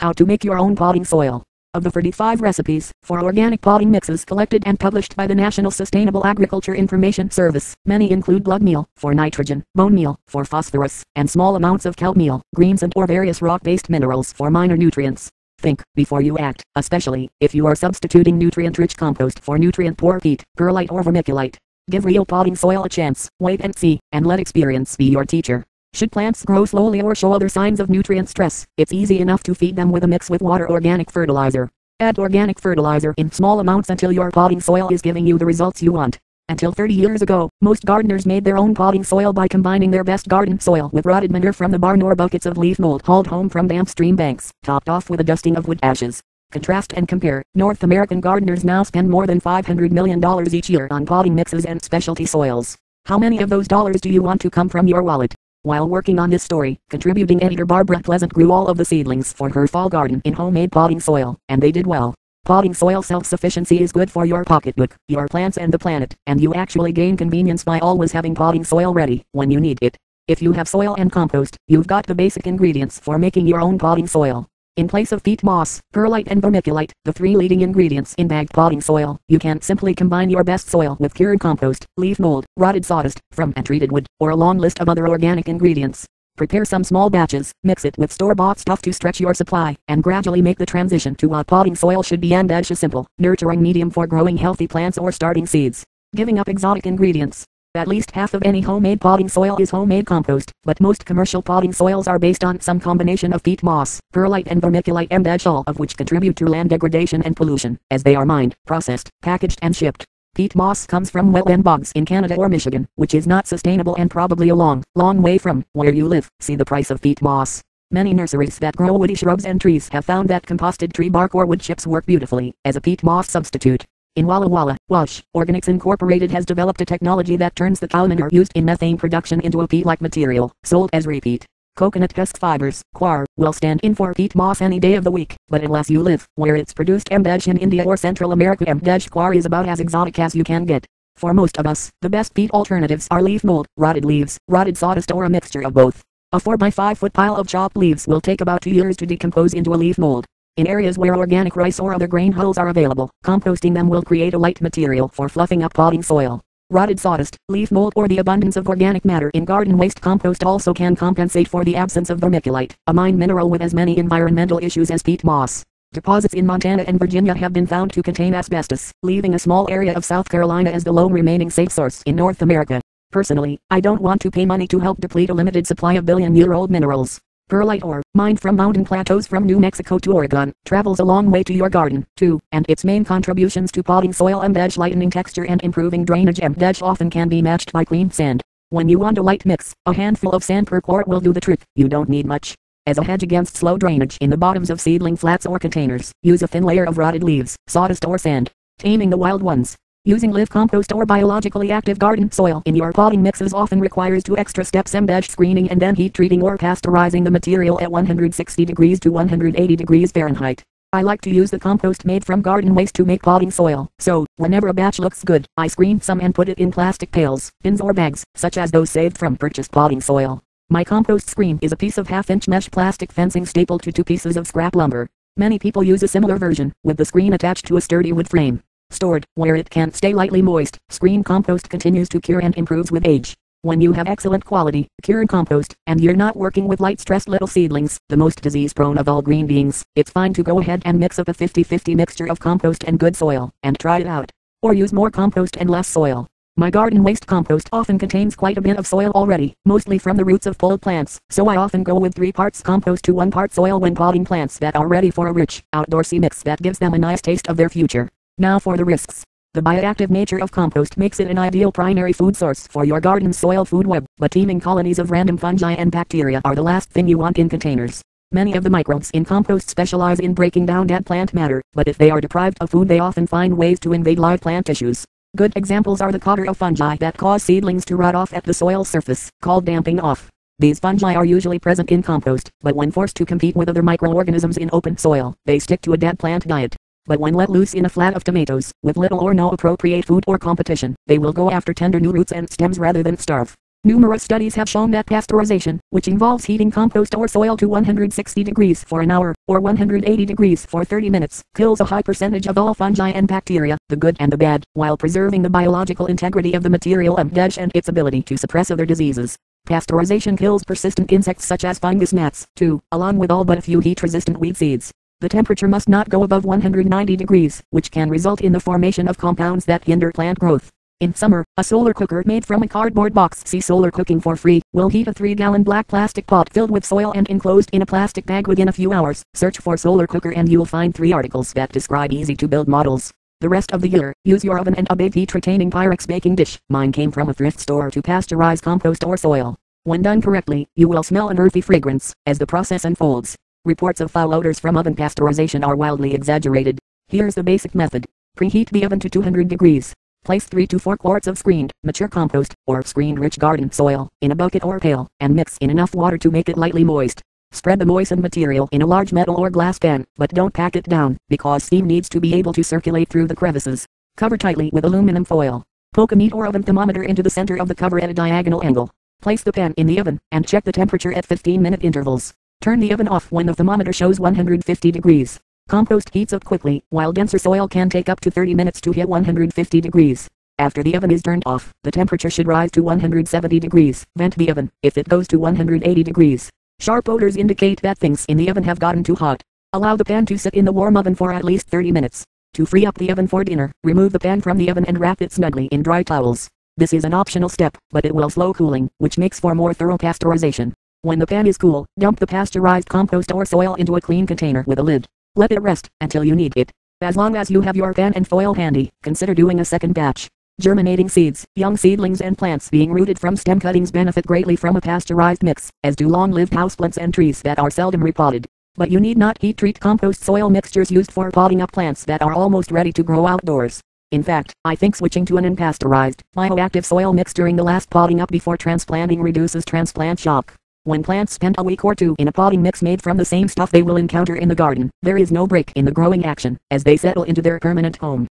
How to make your own potting soil. Of the 35 recipes for organic potting mixes collected and published by the National Sustainable Agriculture Information Service, many include blood meal for nitrogen, bone meal for phosphorus, and small amounts of kelp meal, greens and/or various rock-based minerals for minor nutrients. Think before you act, especially if you are substituting nutrient-rich compost for nutrient-poor peat, perlite or vermiculite. Give real potting soil a chance, wait and see, and let experience be your teacher. Should plants grow slowly or show other signs of nutrient stress, it's easy enough to feed them with a mix with water organic fertilizer. Add organic fertilizer in small amounts until your potting soil is giving you the results you want. Until 30 years ago, most gardeners made their own potting soil by combining their best garden soil with rotted manure from the barn or buckets of leaf mold hauled home from damp stream banks, topped off with a dusting of wood ashes. Contrast and compare. North American gardeners now spend more than $500 million each year on potting mixes and specialty soils. How many of those dollars do you want to come from your wallet? While working on this story, contributing editor Barbara Pleasant grew all of the seedlings for her fall garden in homemade potting soil, and they did well. Potting soil self-sufficiency is good for your pocketbook, your plants and the planet, and you actually gain convenience by always having potting soil ready when you need it. If you have soil and compost, you've got the basic ingredients for making your own potting soil. In place of peat moss, perlite and vermiculite, the three leading ingredients in bagged potting soil, you can't simply combine your best soil with cured compost, leaf mold, rotted sawdust, from and treated wood, or a long list of other organic ingredients. Prepare some small batches, mix it with store-bought stuff to stretch your supply, and gradually make the transition to what potting soil should be and a simple, nurturing medium for growing healthy plants or starting seeds. Giving up exotic ingredients. At least half of any homemade potting soil is homemade compost, but most commercial potting soils are based on some combination of peat moss, perlite and vermiculite, and all of which contribute to land degradation and pollution, as they are mined, processed, packaged and shipped. Peat moss comes from wetland bogs in Canada or Michigan, which is not sustainable and probably a long way from where you live. See the price of peat moss. Many nurseries that grow woody shrubs and trees have found that composted tree bark or wood chips work beautifully as a peat moss substitute. In Walla Walla, Wash, Organics Incorporated has developed a technology that turns the cow manure used in methane production into a peat-like material, sold as repeat. Coconut husk fibers, coir, will stand in for peat moss any day of the week, but unless you live where it's produced in India or Central America, coir is about as exotic as you can get. For most of us, the best peat alternatives are leaf mold, rotted leaves, rotted sawdust or a mixture of both. A 4 by 5 foot pile of chopped leaves will take about 2 years to decompose into a leaf mold. In areas where organic rice or other grain hulls are available, composting them will create a light material for fluffing up potting soil. Rotted sawdust, leaf mold or the abundance of organic matter in garden waste compost also can compensate for the absence of vermiculite, a mine mineral with as many environmental issues as peat moss. Deposits in Montana and Virginia have been found to contain asbestos, leaving a small area of South Carolina as the lone remaining safe source in North America. Personally, I don't want to pay money to help deplete a limited supply of billion-year-old minerals. Perlite ore, mined from mountain plateaus from New Mexico to Oregon, travels a long way to your garden, too, and its main contributions to potting soil and lightening texture and improving drainage often can be matched by clean sand. When you want a light mix, a handful of sand per quart will do the trick. You don't need much. As a hedge against slow drainage in the bottoms of seedling flats or containers, use a thin layer of rotted leaves, sawdust or sand. Taming the wild ones. Using live compost or biologically active garden soil in your potting mixes often requires 2 extra steps: screening and then heat treating or pasteurizing the material at 160 degrees to 180 degrees Fahrenheit. I like to use the compost made from garden waste to make potting soil, so whenever a batch looks good, I screen some and put it in plastic pails, bins or bags, such as those saved from purchased potting soil. My compost screen is a piece of half-inch mesh plastic fencing stapled to 2 pieces of scrap lumber. Many people use a similar version, with the screen attached to a sturdy wood frame. Stored where it can stay lightly moist, screen compost continues to cure and improves with age. When you have excellent quality, cured compost, and you're not working with light-stressed little seedlings, the most disease-prone of all green beans, it's fine to go ahead and mix up a 50-50 mixture of compost and good soil, and try it out. Or use more compost and less soil. My garden waste compost often contains quite a bit of soil already, mostly from the roots of pulled plants, so I often go with 3 parts compost to 1 part soil when potting plants that are ready for a rich, outdoorsy mix that gives them a nice taste of their future. Now for the risks. The bioactive nature of compost makes it an ideal primary food source for your garden's soil food web, but teeming colonies of random fungi and bacteria are the last thing you want in containers. Many of the microbes in compost specialize in breaking down dead plant matter, but if they are deprived of food they often find ways to invade live plant tissues. Good examples are the cotter of fungi that cause seedlings to rot off at the soil surface, called damping off. These fungi are usually present in compost, but when forced to compete with other microorganisms in open soil, they stick to a dead plant diet. But when let loose in a flat of tomatoes, with little or no appropriate food or competition, they will go after tender new roots and stems rather than starve. Numerous studies have shown that pasteurization, which involves heating compost or soil to 160 degrees for an hour, or 180 degrees for 30 minutes, kills a high percentage of all fungi and bacteria, the good and the bad, while preserving the biological integrity of the material and its ability to suppress other diseases. Pasteurization kills persistent insects such as fungus gnats, too, along with all but a few heat-resistant weed seeds. The temperature must not go above 190 degrees, which can result in the formation of compounds that hinder plant growth. In summer, a solar cooker made from a cardboard box, see Solar Cooking for Free, will heat a 3-gallon black plastic pot filled with soil and enclosed in a plastic bag within a few hours. Search for solar cooker and you'll find 3 articles that describe easy-to-build models. The rest of the year, use your oven and a big heat-retaining Pyrex baking dish. Mine came from a thrift store to pasteurize compost or soil. When done correctly, you will smell an earthy fragrance as the process unfolds. Reports of foul odors from oven pasteurization are wildly exaggerated. Here's the basic method. Preheat the oven to 200 degrees. Place 3 to 4 quarts of screened, mature compost, or screen-rich garden soil, in a bucket or pail, and mix in enough water to make it lightly moist. Spread the moistened material in a large metal or glass pan, but don't pack it down, because steam needs to be able to circulate through the crevices. Cover tightly with aluminum foil. Poke a meat or oven thermometer into the center of the cover at a diagonal angle. Place the pan in the oven, and check the temperature at 15-minute intervals. Turn the oven off when the thermometer shows 150 degrees. Compost heats up quickly, while denser soil can take up to 30 minutes to hit 150 degrees. After the oven is turned off, the temperature should rise to 170 degrees. Vent the oven, if it goes to 180 degrees. Sharp odors indicate that things in the oven have gotten too hot. Allow the pan to sit in the warm oven for at least 30 minutes. To free up the oven for dinner, remove the pan from the oven and wrap it snugly in dry towels. This is an optional step, but it will slow cooling, which makes for more thorough pasteurization. When the pan is cool, dump the pasteurized compost or soil into a clean container with a lid. Let it rest until you need it. As long as you have your pan and foil handy, consider doing a second batch. Germinating seeds, young seedlings and plants being rooted from stem cuttings benefit greatly from a pasteurized mix, as do long-lived houseplants and trees that are seldom repotted. But you need not heat-treat compost soil mixtures used for potting up plants that are almost ready to grow outdoors. In fact, I think switching to an unpasteurized, bioactive soil mix during the last potting up before transplanting reduces transplant shock. When plants spend a week or 2 in a potting mix made from the same stuff they will encounter in the garden, there is no break in the growing action, as they settle into their permanent home.